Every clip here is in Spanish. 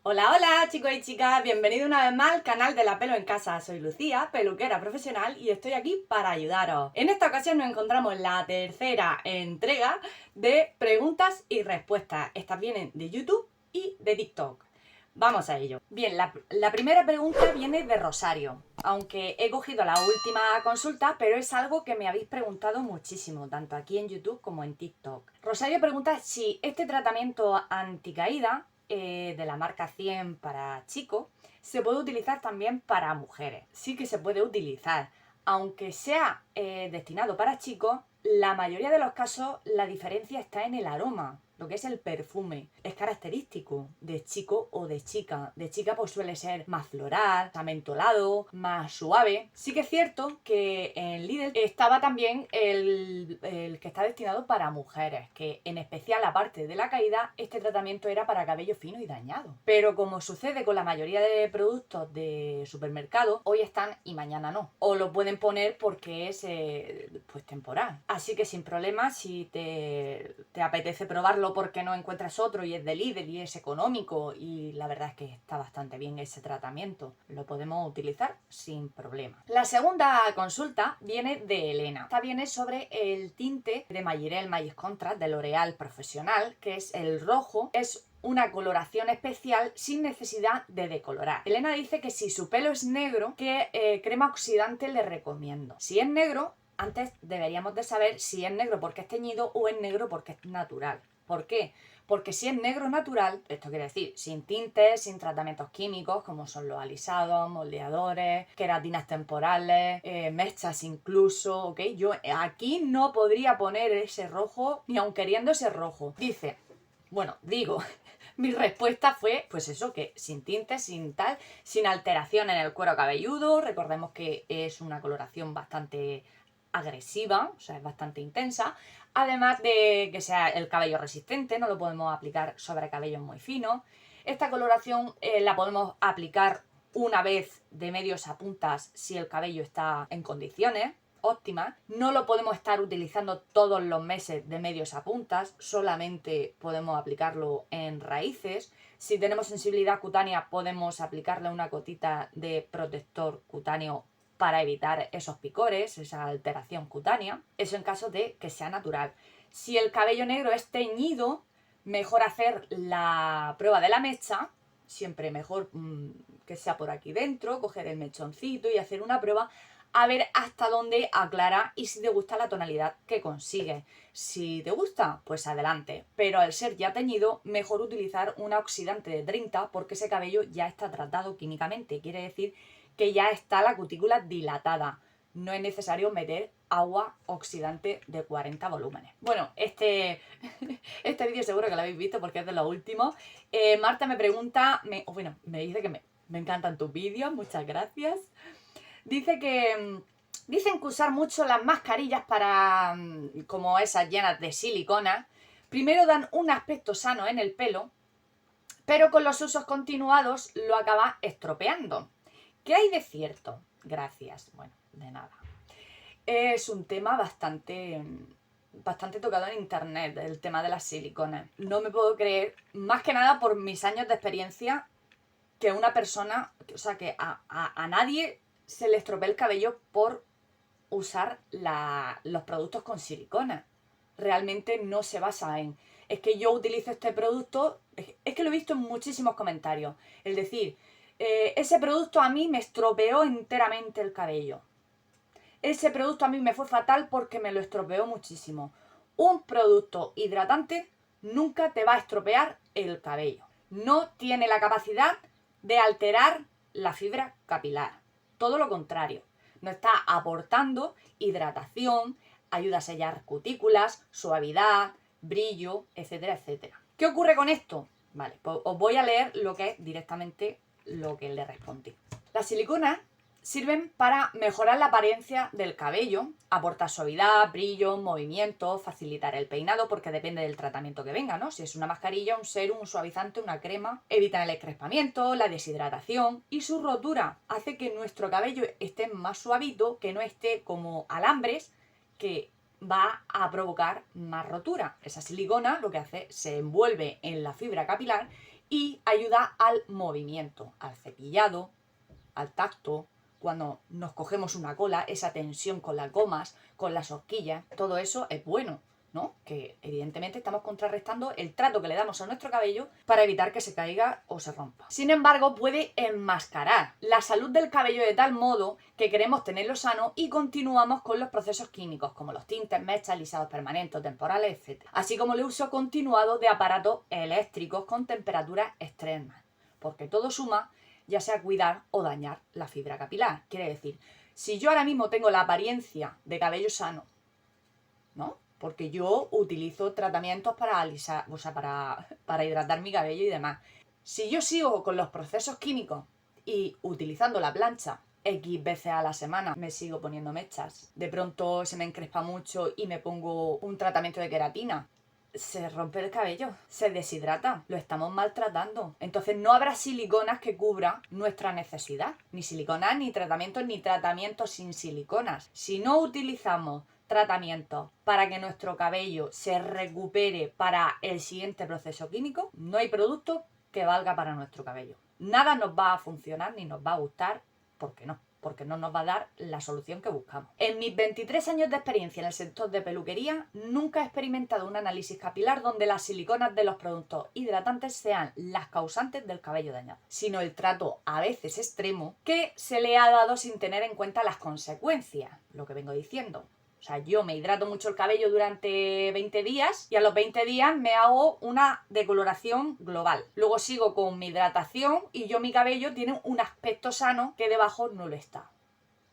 Hola, hola chicos y chicas, bienvenidos una vez más al canal de La Pelo en Casa. Soy Lucía, peluquera profesional y estoy aquí para ayudaros. En esta ocasión nos encontramos la tercera entrega de preguntas y respuestas. Estas vienen de YouTube y de TikTok. Vamos a ello. Bien, la primera pregunta viene de Rosario, aunque he cogido la última consulta, pero es algo que me habéis preguntado muchísimo, tanto aquí en YouTube como en TikTok. Rosario pregunta si este tratamiento anticaída de la marca 100 para chicos se puede utilizar también para mujeres. Sí que se puede utilizar, aunque sea destinado para chicos, la mayoría de los casos la diferencia está en el aroma. Lo que es el perfume es característico de chico o de chica. De chica pues suele ser más floral, mentolado, más suave. Sí que es cierto que en Lidl estaba también el que está destinado para mujeres, que en especial aparte de la caída, este tratamiento era para cabello fino y dañado. Pero como sucede con la mayoría de productos de supermercado, hoy están y mañana no. O lo pueden poner porque es pues temporal. Así que sin problema, si te apetece probarlo porque no encuentras otro y es de Lidl y es económico y la verdad es que está bastante bien ese tratamiento, lo podemos utilizar sin problema. La segunda consulta viene de Elena. Esta viene sobre el tinte de Mayirel Magic Contrast de L'Oréal Profesional, que es el rojo. Es una coloración especial sin necesidad de decolorar. Elena dice que si su pelo es negro, ¿qué crema oxidante le recomiendo? Si es negro, antes deberíamos de saber si es negro porque es teñido o es negro porque es natural. ¿Por qué? Porque si es negro natural, esto quiere decir sin tintes, sin tratamientos químicos como son los alisados, moldeadores, queratinas temporales, mechas incluso, ¿ok? Yo aquí no podría poner ese rojo ni aun queriendo ese rojo. Dice, bueno, digo, mi respuesta fue, pues eso, que sin tintes, sin tal, sin alteración en el cuero cabelludo. Recordemos que es una coloración bastante agresiva, o sea, es bastante intensa. Además de que sea el cabello resistente, no lo podemos aplicar sobre cabellos muy finos. Esta coloración la podemos aplicar una vez de medios a puntas si el cabello está en condiciones óptimas. No lo podemos estar utilizando todos los meses de medios a puntas, solamente podemos aplicarlo en raíces. Si tenemos sensibilidad cutánea podemos aplicarle una gotita de protector cutáneo para evitar esos picores, esa alteración cutánea. Eso en caso de que sea natural. Si el cabello negro es teñido, mejor hacer la prueba de la mecha, siempre mejor que sea por aquí dentro, coger el mechoncito y hacer una prueba a ver hasta dónde aclara y si te gusta la tonalidad que consigue. Si te gusta, pues adelante. Pero al ser ya teñido, mejor utilizar un oxidante de 30 porque ese cabello ya está tratado químicamente. Quiere decir que ya está la cutícula dilatada. No es necesario meter agua oxidante de 40 volúmenes. Bueno, este vídeo seguro que lo habéis visto porque es de los últimos. Marta me pregunta, me dice que me encantan tus vídeos, muchas gracias. Dice que dicen que usar mucho las mascarillas para como esas llenas de silicona, primero dan un aspecto sano en el pelo, pero con los usos continuados lo acaba estropeando. ¿Qué hay de cierto? Gracias. Bueno, de nada. Es un tema bastante tocado en internet, el tema de las siliconas. No me puedo creer, más que nada por mis años de experiencia, que una persona, o sea, que a nadie se le estropee el cabello por usar los productos con silicona. Realmente no se basa en, es que yo utilizo este producto, es que lo he visto en muchísimos comentarios. Es decir, ese producto a mí me estropeó enteramente el cabello. Ese producto a mí me fue fatal porque me lo estropeó muchísimo. Un producto hidratante nunca te va a estropear el cabello. No tiene la capacidad de alterar la fibra capilar. Todo lo contrario. Nos está aportando hidratación, ayuda a sellar cutículas, suavidad, brillo, etcétera, etcétera. ¿Qué ocurre con esto? Vale, pues os voy a leer lo que es directamente lo que le respondí. Las siliconas sirven para mejorar la apariencia del cabello, aportar suavidad, brillo, movimiento, facilitar el peinado, porque depende del tratamiento que venga, ¿no? Si es una mascarilla, un serum, un suavizante, una crema, evitan el encrespamiento, la deshidratación y su rotura hace que nuestro cabello esté más suavito, que no esté como alambres, que va a provocar más rotura. Esa silicona lo que hace, se envuelve en la fibra capilar y ayuda al movimiento, al cepillado, al tacto. Cuando nos cogemos una cola, esa tensión con las gomas, con las horquillas, todo eso es bueno, ¿no? Que evidentemente estamos contrarrestando el trato que le damos a nuestro cabello para evitar que se caiga o se rompa. Sin embargo, puede enmascarar la salud del cabello de tal modo que queremos tenerlo sano y continuamos con los procesos químicos como los tintes, mechas, lisados permanentes, temporales, etc. Así como el uso continuado de aparatos eléctricos con temperaturas extremas, porque todo suma, ya sea cuidar o dañar la fibra capilar. Quiere decir, si yo ahora mismo tengo la apariencia de cabello sano, ¿no? Porque yo utilizo tratamientos para alisar, o sea, para hidratar mi cabello y demás. Si yo sigo con los procesos químicos y utilizando la plancha X veces a la semana, me sigo poniendo mechas, de pronto se me encrespa mucho y me pongo un tratamiento de queratina, se rompe el cabello, se deshidrata, lo estamos maltratando. Entonces no habrá siliconas que cubran nuestra necesidad. Ni siliconas, ni tratamientos sin siliconas. Si no utilizamos tratamientos para que nuestro cabello se recupere para el siguiente proceso químico, no hay producto que valga para nuestro cabello. Nada nos va a funcionar ni nos va a gustar, ¿por qué no? Porque no nos va a dar la solución que buscamos. En mis 23 años de experiencia en el sector de peluquería, nunca he experimentado un análisis capilar donde las siliconas de los productos hidratantes sean las causantes del cabello dañado, sino el trato a veces extremo que se le ha dado sin tener en cuenta las consecuencias, lo que vengo diciendo. O sea, yo me hidrato mucho el cabello durante 20 días y a los 20 días me hago una decoloración global. Luego sigo con mi hidratación y mi cabello tiene un aspecto sano que debajo no lo está.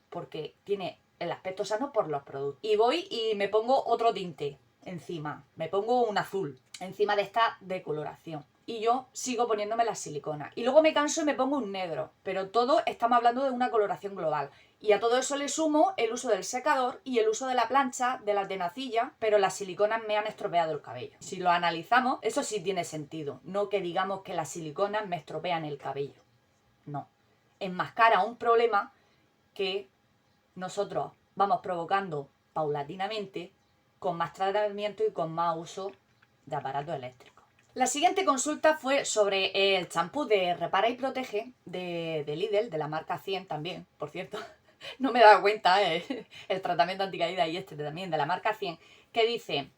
Porque tiene el aspecto sano por los productos. Y voy y me pongo otro tinte encima. Me pongo un azul encima de esta decoloración. Y yo sigo poniéndome la silicona. Y luego me canso y me pongo un negro. Pero todo estamos hablando de una coloración global. Y a todo eso le sumo el uso del secador y el uso de la plancha, de la tenacilla, pero las siliconas me han estropeado el cabello. Si lo analizamos, eso sí tiene sentido. No que digamos que las siliconas me estropean el cabello. No. Enmascara un problema que nosotros vamos provocando paulatinamente con más tratamiento y con más uso de aparatos eléctricos. La siguiente consulta fue sobre el champú de Repara y Protege de Lidl, de la marca 100 también, por cierto. No me he dado cuenta, el tratamiento anticaída y este también de la marca 100, que dice: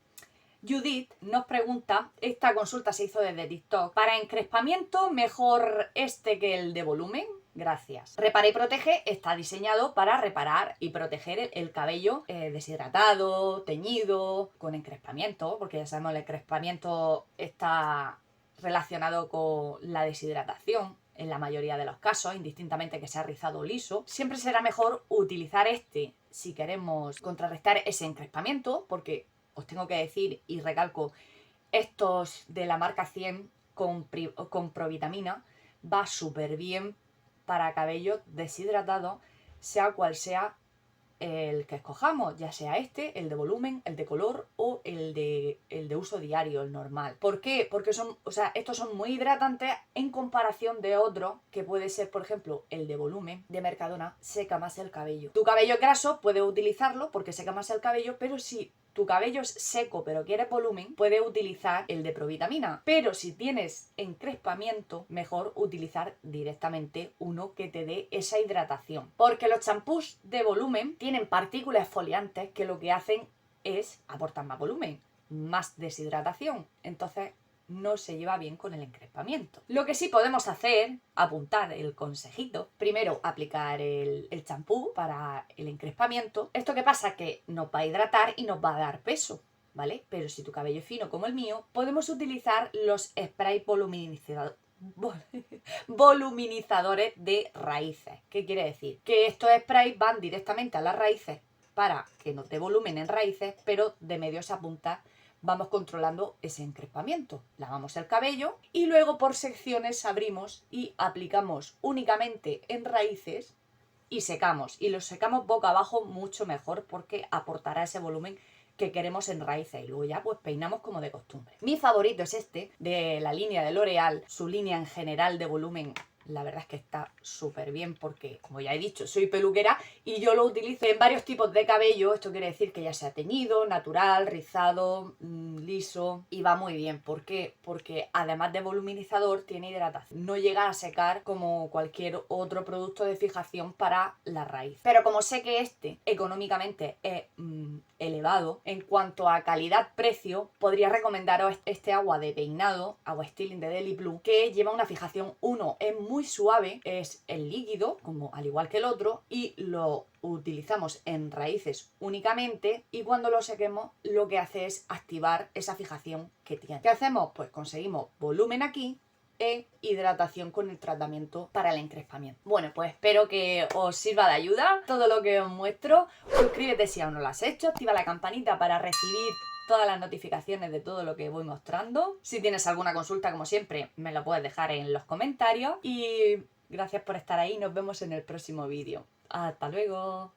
Judith nos pregunta, esta consulta se hizo desde TikTok, para encrespamiento mejor este que el de volumen. Gracias. Repara y Protege está diseñado para reparar y proteger el cabello deshidratado, teñido, con encrespamiento, porque ya sabemos el encrespamiento está relacionado con la deshidratación en la mayoría de los casos, indistintamente que sea rizado o liso. Siempre será mejor utilizar este si queremos contrarrestar ese encrespamiento, porque os tengo que decir y recalco, estos de la marca 100 con provitamina va súper bien para cabello deshidratado, sea cual sea el que escojamos, ya sea este, el de volumen, el de color o el de uso diario, el normal. ¿Por qué? Porque estos son muy hidratantes en comparación de otros, que puede ser, por ejemplo, el de volumen de Mercadona, seca más el cabello. Tu cabello graso puedes utilizarlo porque seca más el cabello, pero si tu cabello es seco pero quieres volumen, puedes utilizar el de provitamina. Pero si tienes encrespamiento, mejor utilizar directamente uno que te dé esa hidratación. Porque los champús de volumen tienen partículas exfoliantes que lo que hacen es aportar más volumen, más deshidratación. Entonces no se lleva bien con el encrespamiento. Lo que sí podemos hacer, apuntar el consejito, primero aplicar el champú para el encrespamiento. ¿Esto qué pasa? Que nos va a hidratar y nos va a dar peso, ¿vale? Pero si tu cabello es fino como el mío, podemos utilizar los sprays voluminizadores de raíces. ¿Qué quiere decir? Que estos sprays van directamente a las raíces para que nos dé volumen en raíces, pero de medios a puntas vamos controlando ese encrespamiento. Lavamos el cabello y luego por secciones abrimos y aplicamos únicamente en raíces y secamos. Y los secamos boca abajo mucho mejor porque aportará ese volumen que queremos en raíces. Y luego ya pues peinamos como de costumbre. Mi favorito es este, de la línea de L'Oréal. Su línea en general de volumen la verdad es que está súper bien porque, como ya he dicho, soy peluquera y yo lo utilizo en varios tipos de cabello. Esto quiere decir que ya sea teñido, natural, rizado, liso, y va muy bien. ¿Por qué? Porque además de voluminizador tiene hidratación. No llega a secar como cualquier otro producto de fijación para la raíz. Pero como sé que este económicamente es elevado, en cuanto a calidad-precio, podría recomendaros este agua de peinado, agua Styling de Deli Blue, que lleva una fijación 1, es muy suave, es el líquido, como al igual que el otro, y lo utilizamos en raíces únicamente, y cuando lo sequemos lo que hace es activar esa fijación que tiene. ¿Qué hacemos? Pues conseguimos volumen aquí e hidratación con el tratamiento para el encrespamiento. Bueno, pues espero que os sirva de ayuda todo lo que os muestro. Suscríbete si aún no lo has hecho, activa la campanita para recibir todas las notificaciones de todo lo que voy mostrando. Si tienes alguna consulta, como siempre, me lo puedes dejar en los comentarios. Y gracias por estar ahí, nos vemos en el próximo vídeo. ¡Hasta luego!